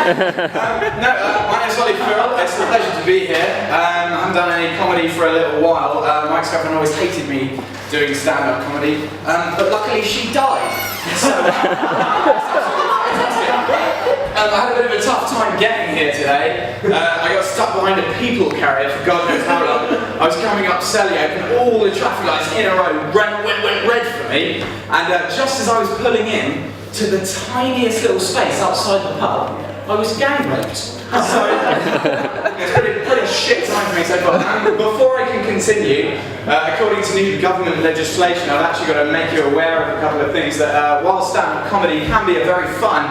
My name's Ollie Firrell. It's a pleasure to be here. I haven't done any comedy for a little while. My ex-girlfriend always hated me doing stand-up comedy, but luckily she died. So, I had a bit of a tough time getting here today. I got stuck behind a people carrier for God knows how long. I was coming up Selly, and all the traffic lights in a row went red for me. And just as I was pulling in to the tiniest little space outside the pub, I was gang raped. So it's pretty shit time for me so far. And before I can continue, according to new government legislation, I've actually got to make you aware of a couple of things. That while stand-up comedy can be a very fun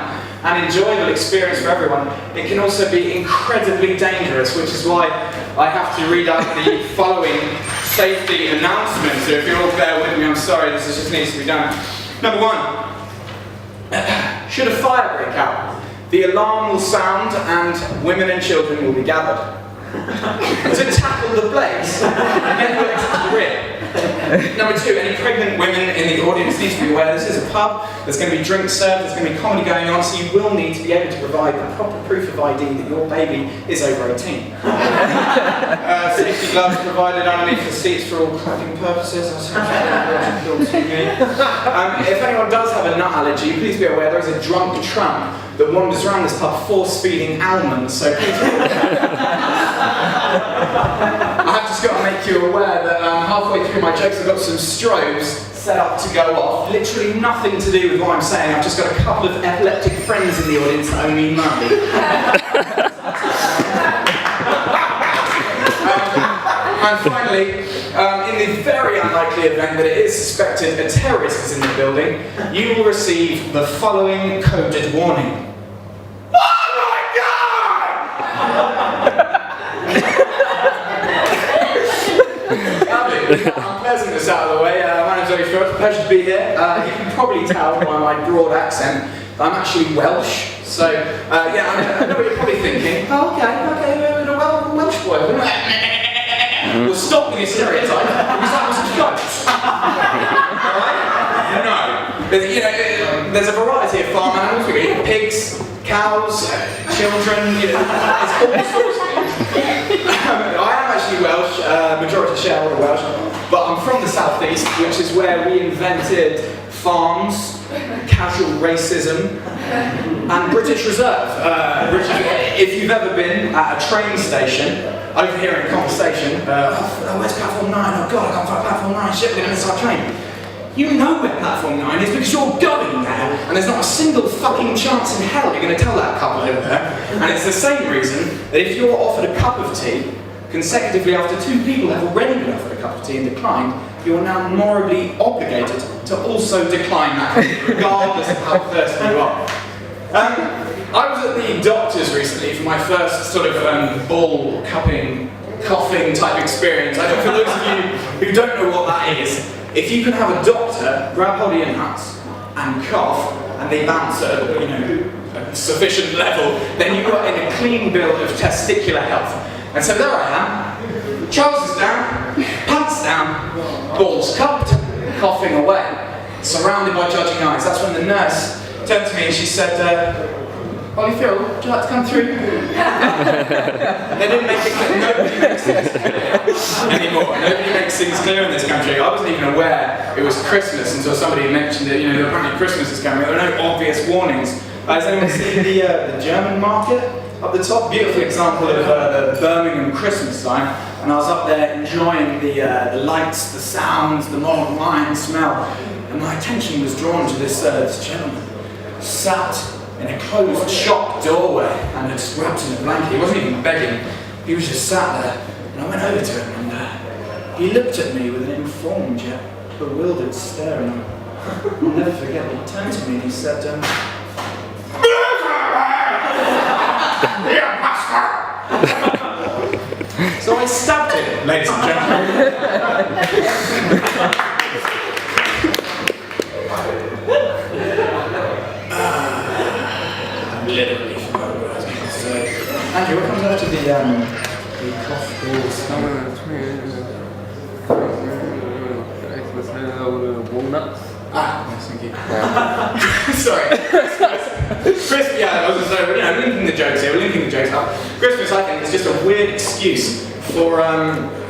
and enjoyable experience for everyone, it can also be incredibly dangerous, which is why I have to read out the following safety announcements. So if you'll all bear with me, I'm sorry, this just needs to be done. Number one, should a fire break out, the alarm will sound and women and children will be gathered. To tackle the blaze, get the legs to the rear. Number two, any pregnant women in the audience need to be aware this is a pub, there's going to be drinks served, there's going to be comedy going on, so you will need to be able to provide the proper proof of ID that your baby is over 18. Safety gloves provided underneath the seats for all clapping purposes. If anyone does have a nut allergy, please be aware there is a drunk tramp that wanders around this pub force-feeding almonds, so please I have just got to make you aware that halfway through my jokes I've got some strobes set up to go off. Literally nothing to do with what I'm saying. I've just got a couple of epileptic friends in the audience that owe me money. And finally, in the very unlikely event that it is suspected a terrorist is in the building, you will receive the following coded warning. Unpleasantness out of the way. My name's Ollie Firrell. Pleasure to be here. You can probably tell by my broad accent that I'm actually Welsh. So, I know what you're probably thinking. Oh, okay, we're a Welsh boy. Well, stop with your stereotype, because that was a joke. Alright? No. There's a variety of farm animals. We've got pigs, cows, children, it's all sorts of things. I am actually Welsh, majority shareholder Welsh, but I'm from the southeast, which is where we invented farms, casual racism, and British Reserve. If you've ever been at a train station, overhearing a conversation, where's platform 9? Oh god, I can't find platform 9, shit, we're going to miss our train. You know where platform 9 is because you're going there, and there's not a single fucking chance in hell you're going to tell that couple over there. And it's the same reason that if you're offered a cup of tea, consecutively after two people have already been offered a cup of tea and declined, you are now morally obligated to also decline that, regardless of how thirsty you are. I was at the doctor's recently for my first sort of ball cupping, coughing type experience. For those of you who don't know what that is, if you can have a doctor grab hold of your nuts and cough, and they bounce at a sufficient level, then you are in a clean bill of testicular health. And so there I am, trousers down, pants down, balls cupped, coughing away, surrounded by judging eyes. That's when the nurse turned to me and she said, Ollie Firrell, would you like to come through? They didn't make it clear. Nobody makes things clear anymore. Nobody makes things clear in this country. I wasn't even aware it was Christmas until somebody mentioned that, apparently Christmas is coming. There are no obvious warnings. Has anyone seen the German market? Up the top, beautiful example of the Birmingham Christmas time. And I was up there enjoying the lights, the sounds, the mulled wine smell. And my attention was drawn to this gentleman sat in a closed shop doorway and had wrapped in a blanket. He wasn't even begging, he was just sat there. And I went over to him and he looked at me with an informed yet bewildered stare, and I'll never forget, he turned to me and he said, So I stabbed him, ladies and gentlemen. Literally forgot what I was going to say. Andrew, what comes after the cough balls? Walnuts. Ah, yes, thank you. Sorry. Christmas, yeah, I was just linking the jokes here, we're linking the jokes up. Christmas, I think, is just a weird excuse for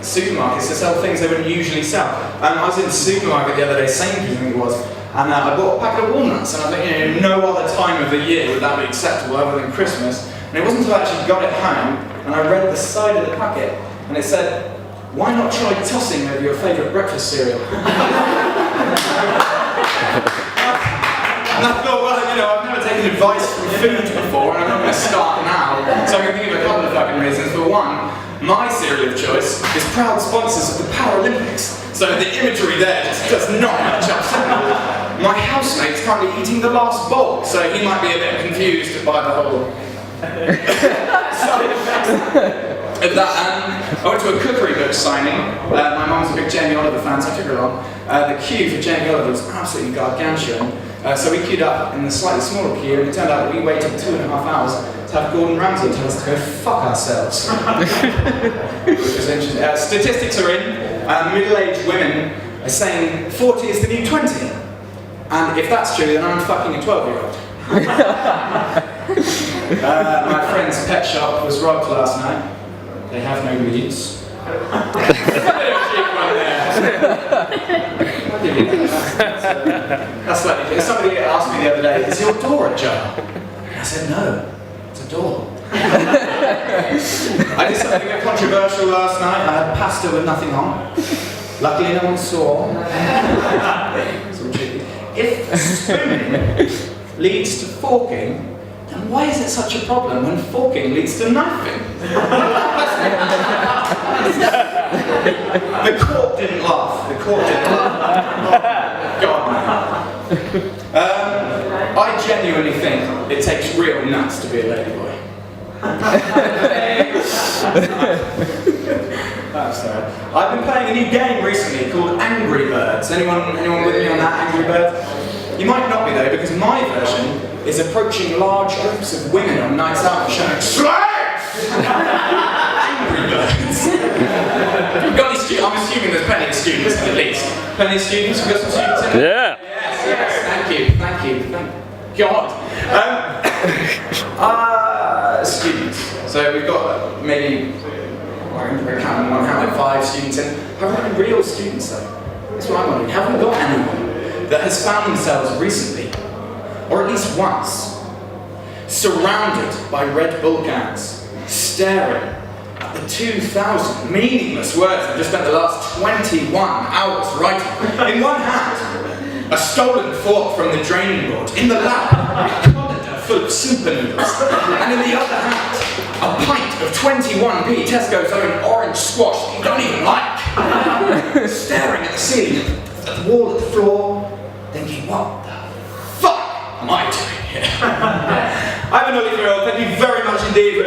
supermarkets to sell things they wouldn't usually sell. I was in the supermarket the other day, Sainsbury's I think it was, and I bought a packet of walnuts, and I thought, no other time of the year would that be acceptable other than Christmas. And it wasn't until I actually got it home, and I read the side of the packet, and it said, "Why not try tossing over your favourite breakfast cereal?" And I thought, well, I've never taken advice from food before, and I'm not going to start now. So I can think of a couple of fucking reasons. For one, my cereal of choice is proud sponsors of the Paralympics. So the imagery there just does not match up. My housemate's currently eating the last bowl, so he might be a bit confused by the whole... I went to a cookery book signing. My mum's a big Jamie Oliver fan, so I took her along. The queue for Jamie Oliver was absolutely gargantuan. So we queued up in the slightly smaller queue, and it turned out that we waited 2.5 hours to have Gordon Ramsay tell us to go fuck ourselves. Which was interesting. Statistics are in. Middle-aged women are saying 40 is the new 20. And if that's true, then I'm fucking a 12-year-old. My friend's pet shop was robbed last night. They have no leads. That's like, somebody asked me the other day, "Is your door ajar?" And I said, "No, it's a door." I did something a bit controversial last night. I had pasta with nothing on. Luckily, no one saw. If spooning leads to forking, then why is it such a problem when forking leads to knifing? The court didn't laugh. The court didn't laugh. God. I genuinely think it takes real nuts to be a ladyboy. I'm sorry. I've been playing a new game recently called Angry Birds. Anyone with me on that, Angry Birds? You might not be though, because my version is approaching large groups of women on nights out and shouting, "Slaves!" Angry Birds. We've got any students? I'm assuming there's plenty of students at least. Plenty of students? We've got some students in it? Yeah. Yes, thank you. Thank God. Students. So we've got maybe, I can count one hand, like 5 students in. Have we got any real students though? That's what I'm wondering. Have we got anyone that has found themselves recently, or at least once, surrounded by Red Bull cans, staring at the 2,000 meaningless words I've just spent the last 21 hours writing? In one hand, a stolen fork from the draining board. In the lap, a colander full of super noodles. And in the other hand, a pint of 21p Tesco's own orange squash that you don't even like. Staring at the ceiling, at the wall, at the floor, thinking, what the fuck am I doing here? I'm Ollie Firrell. Thank you very much indeed for